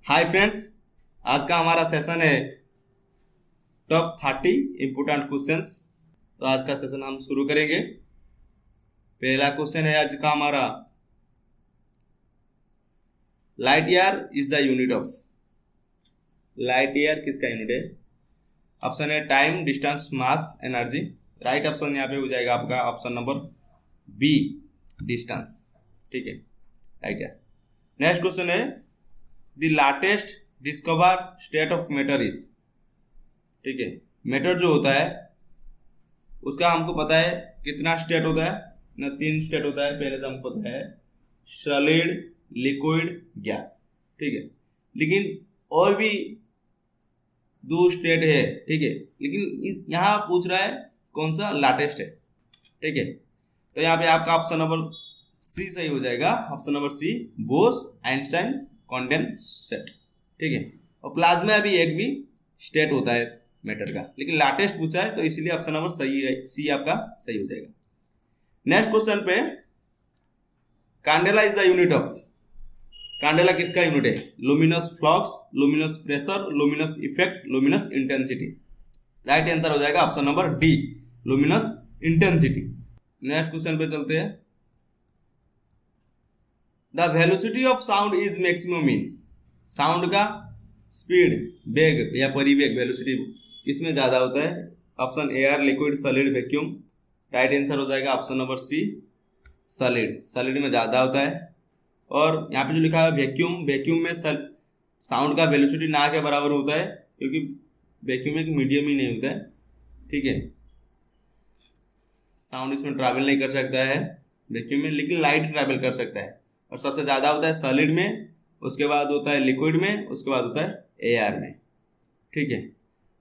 Hi friends, आज का हमारा सेशन है टॉप 30 इम्पोर्टेंट क्वेश्चंस। तो आज का सेशन हम शुरू करेंगे। पहला क्वेश्चन है आज का हमारा, light year is the unit of. Light year किसका यूनिट है? ऑप्शन है टाइम, डिस्टेंस, मास, एनर्जी। राइट ऑप्शन यहाँ पे हो जाएगा आपका ऑप्शन नंबर बी, डिस्टेंस। ठीक है, राइट ईयर। नेक्स्ट क्वेश्चन है, the latest discover state of matter is. ठीक है, मैटर जो होता है उसका हमको पता है कितना स्टेट होता है ना, 3 स्टेट होता है। पहले से हमको पता है सॉलिड, लिक्विड, गैस। ठीक है, लेकिन और भी 2 स्टेट है। ठीक है, लेकिन यहाँ पूछ रहा है कौन सा लाटेस्ट है। ठीक है, तो यहाँ पे आपका ऑप्शन नंबर सी सही हो जाएगा। Option number C, Bose Einstein condensate. ठीक है, और प्लाज्मा भी एक भी स्टेट होता है मैटर का, लेकिन लाटेस्ट पूछा है तो इसीलिए ऑप्शन नंबर सही है, सी आपका सही हो जाएगा। नेक्स्ट क्वेश्चन पे, candela is the unit of. Candela किसका यूनिट है? Luminous flux, luminous pressure, luminous effect, luminous intensity. Right answer हो जाएगा option number D, luminous intensity. Next question पे चलते हैं, the velocity of sound is maximum in. Sound का speed, वेग या परिवेग, वेलोसिटी किसमें ज्यादा होता है? Option air, liquid, solid, vacuum. Right answer हो जाएगा option number C, solid. Solid में ज्यादा होता है। और यहाँ पे जो लिखा है वैक्यूम, वैक्यूम में साउंड का वेलोसिटी ना के बराबर होता है, क्योंकि वैक्यूम एक मीडियम ही नहीं होता है। ठीक है, साउंड इसमें ट्रैवल नहीं कर सकता है वैक्यूम में, लेकिन लाइट ट्रैवल कर सकता है। और सबसे ज़्यादा होता है सॉलिड में, उसके बाद होता है लिक्विड में, उसके बाद होता है एयर में। ठीक है,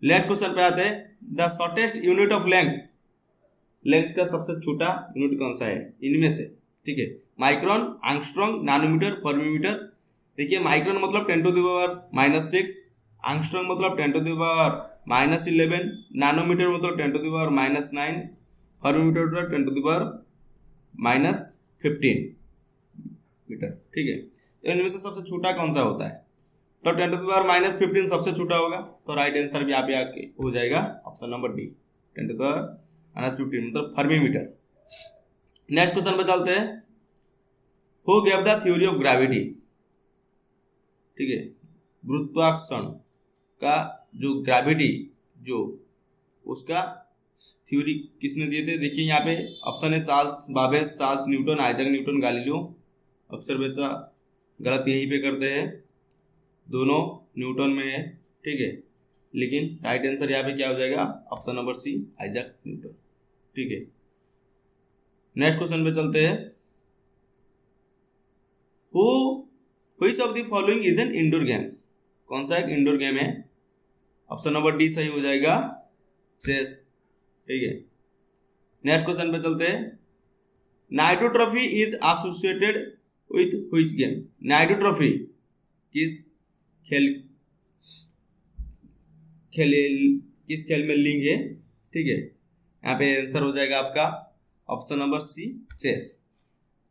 नेक्स्ट क्वेश्चन पे आते हैं, the shortest unit of length. Length का सबसे छोटा यूनिट कौन सा है इनमें से? ठीक है, माइक्रोन, एंगस्ट्रॉम, नैनोमीटर, फर्मीमीटर। देखिए, माइक्रोन मतलब 10⁻⁻6, एंगस्ट्रॉम मतलब 10⁻⁻11, नैनोमीटर मतलब 10⁻⁻9, फर्मीमीटर मतलब 10⁻⁻15 मीटर। ठीक है, तो इनमें से सबसे छोटा कौन सा होता है? तो 10⁻⁻15 सबसे छोटा होगा, तो राइट आंसर भी यहाँ पे आके हो जाएगा ऑप्शन नंबर डी, 10⁻⁻15 मतलब फर्मीमीटर। नेक्स्ट क्वेश्चन पे चलते हैं, who gave the theory of gravity. ठीक है, गुरुत्वाकर्षण का जो ग्रेविटी जो उसका थ्योरी किसने दिए थे? देखिए यहाँ पे ऑप्शन है Charles Babbage, Charles Newton, Isaac Newton, Galileo. अक्सर बच्चा गलत यहीं पे करते हैं, दोनों न्यूटन में है। ठीक है, लेकिन राइट आंसर यहाँ पे क्या हो जाएगा? Option number C, Isaac Newton. ठीक है, नेक्स्ट क्वेश्चन पे चलते हैं, which of the following is an indoor game. कौन सा एक इंडोर गेम है? ऑप्शन नंबर डी सही हो जाएगा, चेस। ठीक है, नेक्स्ट क्वेश्चन पे चलते हैं, नाइटो trophy is associated with which game. नाइटो ट्रॉफी किस खेल में लिंक है? ठीक है, यहाँ पे आंसर हो जाएगा आपका option number C, chess.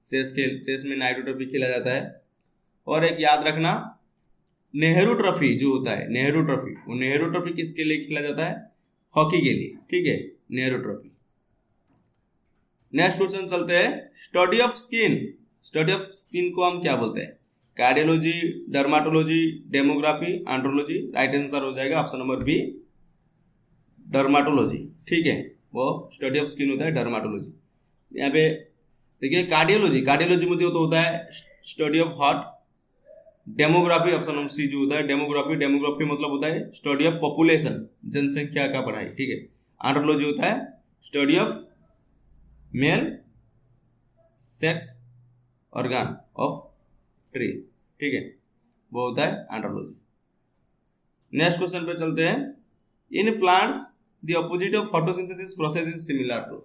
Chess में नाइटो ट्रॉफी खेला जाता है। और एक याद रखना, नेहरू ट्रॉफी जो होता है, नेहरू ट्रॉफी, वो नेहरू ट्रॉफी किसके लिए खेला जाता है? हॉकी के लिए। ठीक है, नेहरू ट्रॉफी। नेक्स्ट क्वेश्चन चलते हैं, study of skin. Study of skin को हम क्या बोलते हैं? Cardiology, dermatology, demography, andrology. Right answer हो जाएगा ऑप्शन नंबर बी, डर्माटोलॉजी। ठीक है, वो स्टडी ऑफ स्किन होता है डर्माटोलॉजी। यहाँ पे देखिए, कार्डियोलॉजी में तो होता है study of heart. Demography option number C जो होता है, डेमोग्राफी मतलब होता है स्टडी ऑफ पॉपुलेशन, जनसंख्या का पढ़ाई। ठीक है, एंड्रोलॉजी होता है study of male sex organ of tree. ठीक है, वो होता है एंड्रोलॉजी। नेक्स्ट क्वेश्चन पे चलते हैं, in plants the opposite of photosynthesis process is similar to.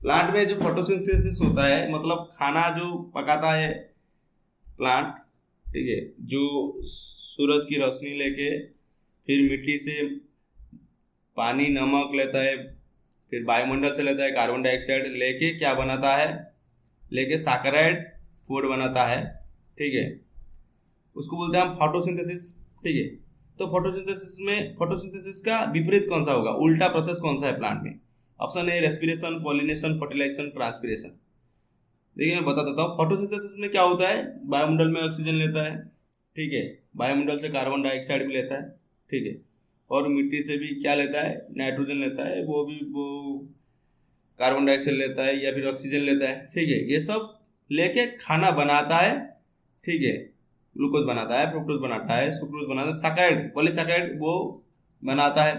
Plant में जो फोटोसिंथेसिस होता है मतलब खाना जो पकाता है प्लांट, ठीक है, जो सूरज की रोशनी लेके फिर मिट्टी से पानी, नमक लेता है, फिर वायुमंडल से लेता है कार्बन डाइऑक्साइड लेके क्या बनाता है? लेके सैकराइड फूड बनाता है। ठीक है, उसको बोलते हैं हम फोटोसिंथेसिस। ठीक है, तो फोटोसिंथेसिस का विपरीत कौन सा होगा, उल्टा प्रोसेस कौन सा है प्लांट में? Option A respiration, pollination, fertilization, transpiration. देखिए मैं बता देता हूँ, फोटोसिंथेसिस में क्या होता है, वायुमंडल में ऑक्सीजन लेता है, ठीक है, वायुमंडल से कार्बन डाइऑक्साइड भी लेता है, ठीक है, और मिट्टी से भी क्या लेता है, नाइट्रोजन लेता है, वो कार्बन डाइऑक्साइड लेता है या फिर ऑक्सीजन लेता है, ठीक है, ये सब लेके खाना बनाता है, ठीक है, ग्लूकोज बनाता है, फ्रुक्टोज बनाता है, सुक्रोज बनाता है, सैकराइड पॉलीसैकराइड वो बनाता है।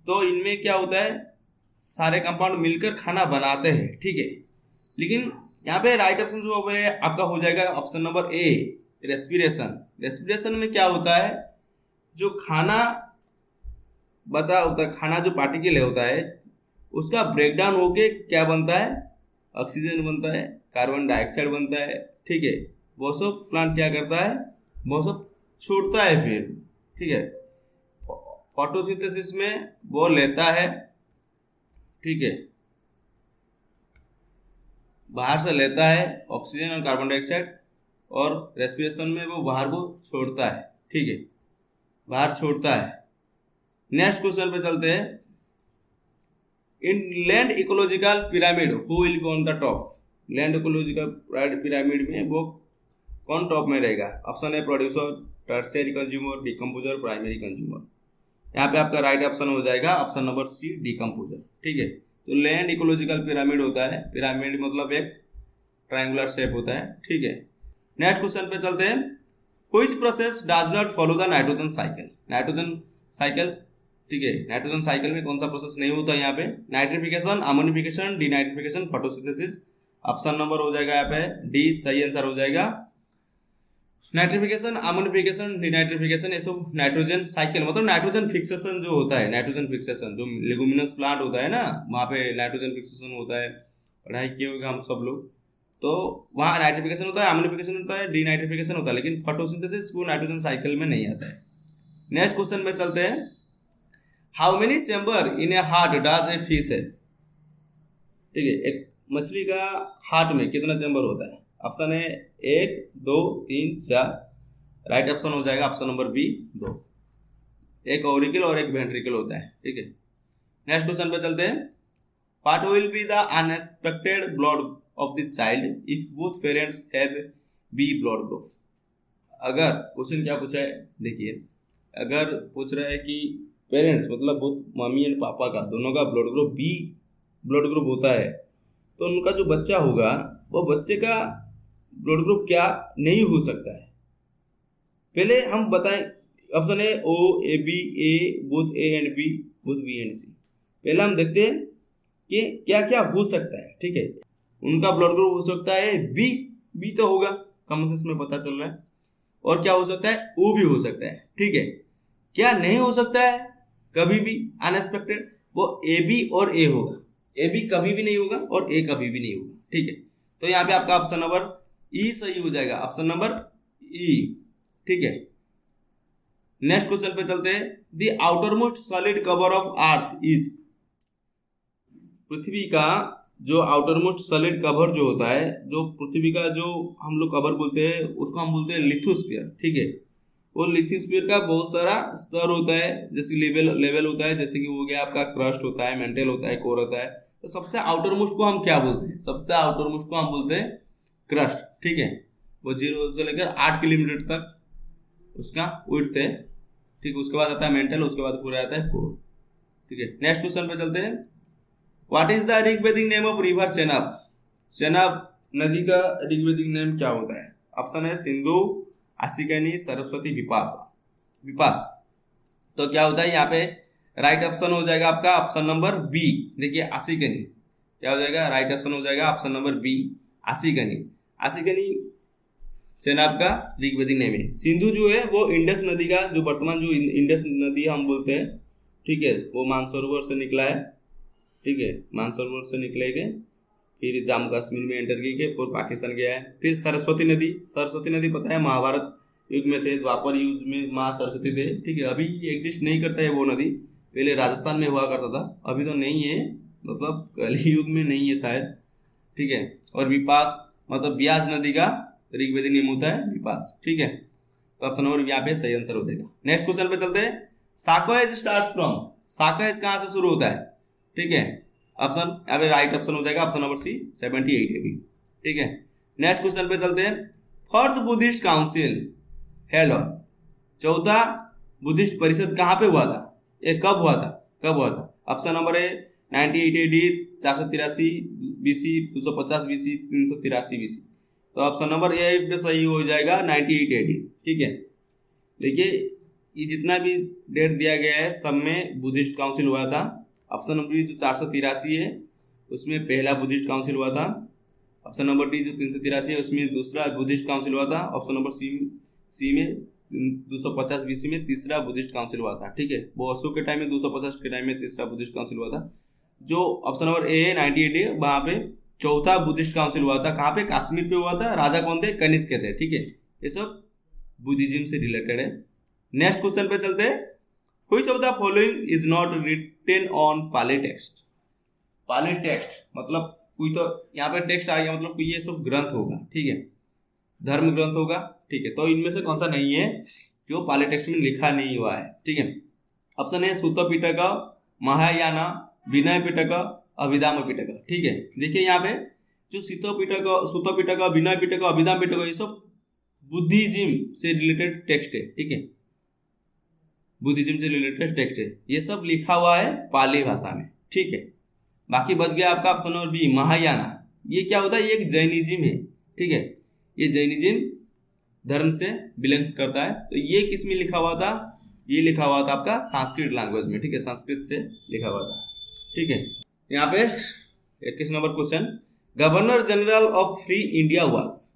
तो इनमें क्या होता है, सारे कंपाउंड मिलकर खाना बनाते हैं, ठीक है। लेकिन यहाँ पे राइट ऑप्शन जो है आपका हो जाएगा option number A, respiration. Respiration में क्या होता है, जो खाना बचा होता है, खाना जो पार्टिकल होता है उसका ब्रेकडाउन होके क्या बनता है, ऑक्सीजन बनता है, कार्बन डाइऑक्साइड बनता है, ठीक है, वो सब प्लांट क्या करता है, वो सब छोड़ता है फिर, ठीक है। फोटोसिंथेसिस में वो लेता है, ठीक है, बाहर से लेता है ऑक्सीजन और कार्बन डाइऑक्साइड, और रेस्पिरेशन में वो बाहर को छोड़ता है, ठीक है, बाहर छोड़ता है। नेक्स्ट क्वेश्चन पे चलते हैं, इन land ecological pyramid who will be on the top? Land ecological pyramid में वो कौन टॉप में रहेगा? ऑप्शन है producer, tertiary consumer, decomposer, primary consumer. यहाँ पे आपका राइट ऑप्शन हो जाएगा ऑप्शन नंबर सी, डिकम्पोजर, ठीक है। तो लैंड इकोलॉजिकल पिरामिड होता है, पिरामिड मतलब एक ट्रायंगुलर शेप होता है, ठीक है। नेक्स्ट क्वेश्चन पे चलते हैं, which process does not follow the nitrogen cycle? Nitrogen cycle, ठीक है, नाइट्रोजन साइकिल में कौन सा प्रोसेस नहीं होता यहाँ पे? Nitrification, ammonification, denitrification, photosynthesis. Option number हो जाएगा यहाँ पे डी, सही आंसर हो जाएगा। नाइट्रिफिकेशन, अमोनिफिकेशन, डिनाइट्रिफिकेशन, ये सब नाइट्रोजन साइकिल मतलब नाइट्रोजन फिक्सेशन जो होता है, नाइट्रोजन फिक्सेशन जो लेगुमिनस प्लांट होता है ना, वहाँ पे नाइट्रोजन फिक्सेशन होता है, पढ़ाई किए होगा हम सब लोग, तो वहाँ नाइट्रिफिकेशन होता है, अमोनिफिकेशन होता है, डीनाइट्रिफिकेशन होता है, लेकिन फोटोसिंथेसिस वो नाइट्रोजन साइकिल में नहीं आता है। नेक्स्ट क्वेश्चन में चलते हैं, how many chamber in A heart does a fish है? ठीक है, एक मछली का हार्ट में कितना चैम्बर होता है? ऑप्शन है 1, 2, 3, 4। राइट ऑप्शन हो जाएगा ऑप्शन नंबर बी, 2। एक ऑरिकल और एक वेंट्रिकल होता है, ठीक है। नेक्स्ट क्वेश्चन पे चलते हैं, what will be the unexpected blood of the child if both parents have B blood group? अगर क्वेश्चन क्या पूछा है, देखिए, अगर पूछ रहा है कि पेरेंट्स मतलब बोथ मम्मी एंड पापा का दोनों का blood group B blood group होता है, तो उनका जो बच्चा होगा वो बच्चे का ब्लड ग्रुप क्या नहीं हो सकता है? पहले हम बताएं, ऑप्शन है ओ, A B, A both A and B, both B and C. पहले हम देखते हैं कि क्या क्या हो सकता है, ठीक है। उनका ब्लड ग्रुप हो सकता है बी, बी तो होगा, कॉमन सेंस में पता चल रहा है, और क्या हो सकता है, ओ भी हो सकता है, ठीक है। क्या नहीं हो सकता है कभी भी अनएक्सपेक्टेड, वो ए बी और ए होगा, ए बी कभी भी नहीं होगा और ए कभी भी नहीं होगा, ठीक है। तो यहाँ पे आपका ऑप्शन नंबर ई सही हो जाएगा, ऑप्शन नंबर ई, ठीक है। नेक्स्ट क्वेश्चन पे चलते हैं, the outermost solid cover of earth is? पृथ्वी का जो आउटरमोस्ट सॉलिड कवर जो होता है, जो पृथ्वी का जो हम लोग कवर बोलते हैं उसको हम बोलते हैं लिथोस्फीयर, ठीक है। वो लिथोस्फीयर का बहुत सारा स्तर होता है, जैसे लेवल होता है, जैसे कि हो गया आपका क्रस्ट होता है, मेंटल होता है, कोर होता है। तो सबसे आउटर मोस्ट को हम क्या बोलते हैं? सबसे आउटर मोस्ट को हम बोलते हैं क्रस्ट, ठीक है। वो 0 से लेकर 8 किलोमीटर तक उसका विड्थ है, ठीक है। उसके बाद आता है मेंटल, उसके बाद पूरा आता है कोर, ठीक है। नेक्स्ट क्वेश्चन पे चलते हैं, what is the Rigvedic name of river Chenab? Chenab नदी का ऋग्वेदिक नेम क्या होता है? ऑप्शन है सिंधु, आसिकनी, सरस्वती, विपास। तो क्या होता है यहाँ पे राइट ऑप्शन हो जाएगा आपका ऑप्शन नंबर बी। देखिए आसिकनी क्या हो जाएगा, राइट ऑप्शन हो जाएगा ऑप्शन नंबर बी, आसिकनी चेनाब का ऋग्वेदिक नेम है। सिंधु जो है वो इंडस नदी का, जो वर्तमान जो इंडस नदी हम बोलते हैं, ठीक है, वो मानसरोवर से निकला है, ठीक है। मानसरोवर से निकले गए, फिर जम्मू कश्मीर में एंटर किए, फिर पाकिस्तान गया है। फिर सरस्वती नदी पता है महाभारत युग में थे, द्वापर युग में माँ सरस्वती थे, ठीक है। अभी एग्जिस्ट नहीं करता है वो नदी, पहले राजस्थान में हुआ करता था, अभी तो नहीं है, मतलब कली युग में नहीं है शायद, ठीक है। और विपास मतलब ब्यास नदी का ऋग्वेदिक नेम होता है विपास, ठीक है। तो ऑप्शन नंबर यहाँ पे सही आंसर हो जाएगा। नेक्स्ट क्वेश्चन पे चलते हैं। साकोएज स्टार्ट्स फ्रॉम, साकोएज कहाँ से शुरू होता है, ठीक है। ऑप्शन यहाँ पे राइट ऑप्शन हो जाएगा ऑप्शन नंबर सी 78 AD, ठीक है। नेक्स्ट क्वेश्चन पे चलते हैं। Fourth Buddhist council held on, चौथा बुद्धिस्ट परिषद कहाँ पे हुआ था, ये कब हुआ था। Option number A 98 AD, 483 BC, 250 BC, 383 BC। तो ऑप्शन नंबर ए पे सही हो जाएगा 98 AD, ठीक है। देखिए ये जितना भी डेट दिया गया है सब में बुद्धिस्ट काउंसिल हुआ था। ऑप्शन नंबर बी जो 483 है उसमें पहला बुद्धिस्ट काउंसिल हुआ था। ऑप्शन नंबर डी जो 383 है उसमें दूसरा बुद्धिस्ट काउंसिल हुआ था। ऑप्शन नंबर सी में 250 BC में तीसरा बुद्धिस्ट काउंसिल हुआ था, ठीक है। वो अशोक के टाइम में 250 के टाइम में तीसरा बुद्धिस्ट काउंसिल हुआ था। जो ऑप्शन नंबर ए है 98 है वहाँ पे चौथा बुद्धिस्ट काउंसिल हुआ था। कहाँ पे, कश्मीर पे हुआ था। राजा कौन थे, कनिष्क थे, ठीक है। ये सब बुद्धिज्म से रिलेटेड है। नेक्स्ट क्वेश्चन पे चलते हैं। Which of the following is not written on Pali text. Pali text मतलब कोई, तो यहाँ पे टेक्स्ट आ गया मतलब कोई ये सब ग्रंथ होगा, ठीक है, धर्म ग्रंथ होगा, ठीक है। तो इनमें से कौन सा नहीं है जो पाली टेक्स्ट में लिखा नहीं हुआ है, ठीक है। ऑप्शन है सूत पिटक, महायाना, विनय पिटक, अभिधाम पिटक, ठीक है। देखिए यहाँ पे जो सूत पिटक, विनय पिटक, अभिधाम पिटक ये सब बुद्धिज्म से रिलेटेड टेक्स्ट है, ठीक है। बुद्धिज्म से रिलेटेड टेक्स्ट है, ये सब लिखा हुआ है पाली भाषा में, ठीक है। बाकी बच गया आपका ऑप्शन नंबर बी महायाना। ये क्या होता है, ये एक जैनिज्म है, ठीक है। ये जैनिज्म धर्म से बिलोंग्स करता है। तो ये किस में लिखा हुआ था, ये लिखा हुआ था आपका संस्कृत लैंग्वेज में, ठीक है, संस्कृत से लिखा हुआ था, ठीक है। यहाँ पे 21 number question. Governor general of free India was,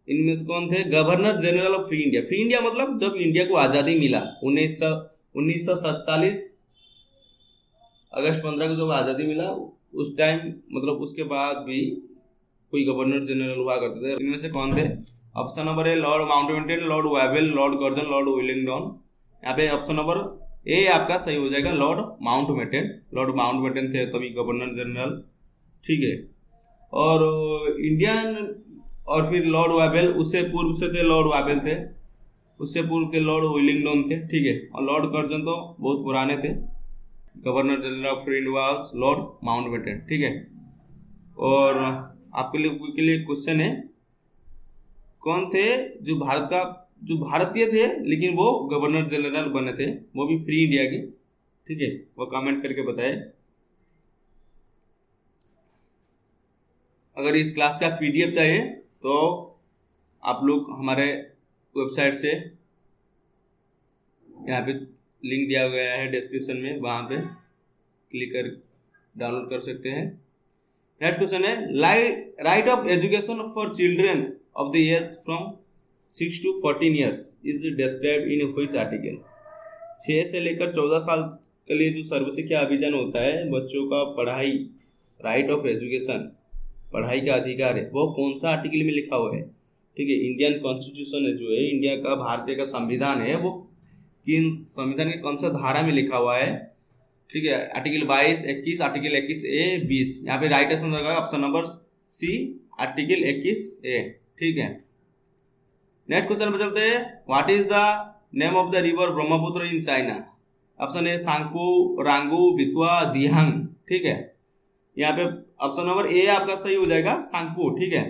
इनमें से कौन थे, governor general of free India. Free India मतलब जब इंडिया को आज़ादी मिला 1947 अगस्त 15 को जब आज़ादी मिला उस टाइम, मतलब उसके बाद भी कोई गवर्नर जनरल हुआ करते थे। इनमें से कौन थे। Option number A Lord Mountbatten, Lord Wavell, Lord Curzon, Lord Willingdon. यहाँ पे ऑप्शन नंबर ए आपका सही हो जाएगा लॉर्ड माउंटबेटन। लॉर्ड माउंटबेटन थे तभी गवर्नर जनरल, ठीक है। और इंडियन, और फिर लॉर्ड वेवेल, उससे पूर्व से थे लॉर्ड वेवेल थे, उससे पूर्व के लॉर्ड विलिंगडन थे, ठीक है। और लॉर्ड कर्जन तो बहुत पुराने थे। Governor general of India Lord Mountbatten, ठीक है। और आपके लिए क्वेश्चन है, कौन थे जो भारतीय थे लेकिन वो गवर्नर जनरल बने थे, वो भी फ्री इंडिया के, ठीक है। वो कमेंट करके बताए। अगर इस क्लास का PDF चाहिए तो आप लोग हमारे वेबसाइट से, यहाँ पे लिंक दिया गया है डिस्क्रिप्शन में, वहाँ पे क्लिक कर डाउनलोड कर सकते हैं। नेक्स्ट क्वेश्चन है। Right of education for children of the age from 6 to 14 years इज डिस्क्राइब इन व्हिच आर्टिकल। 6 से लेकर 14 साल के लिए जो सर्व शिक्षा अभियान होता है, बच्चों का पढ़ाई, राइट ऑफ एजुकेशन, पढ़ाई का अधिकार है, वो कौन सा आर्टिकल में लिखा हुआ है, ठीक है। इंडियन कॉन्स्टिट्यूशन है जो है, इंडिया का भारतीय का संविधान है, वो किन संविधान के कौन सा धारा में लिखा हुआ है, ठीक है। Article 22, 21, article 21A, 20। यहाँ पे राइट आंसर होगा option number C article 21A, ठीक है। नेक्स्ट क्वेश्चन पे चलते हैं। What is the name of the river Brahmaputra in China. Option A Tsangpo, रांगू, बितवा, दिहांग, ठीक है। यहाँ पे ऑप्शन नंबर ए आपका सही हो जाएगा सांगपू, ठीक है।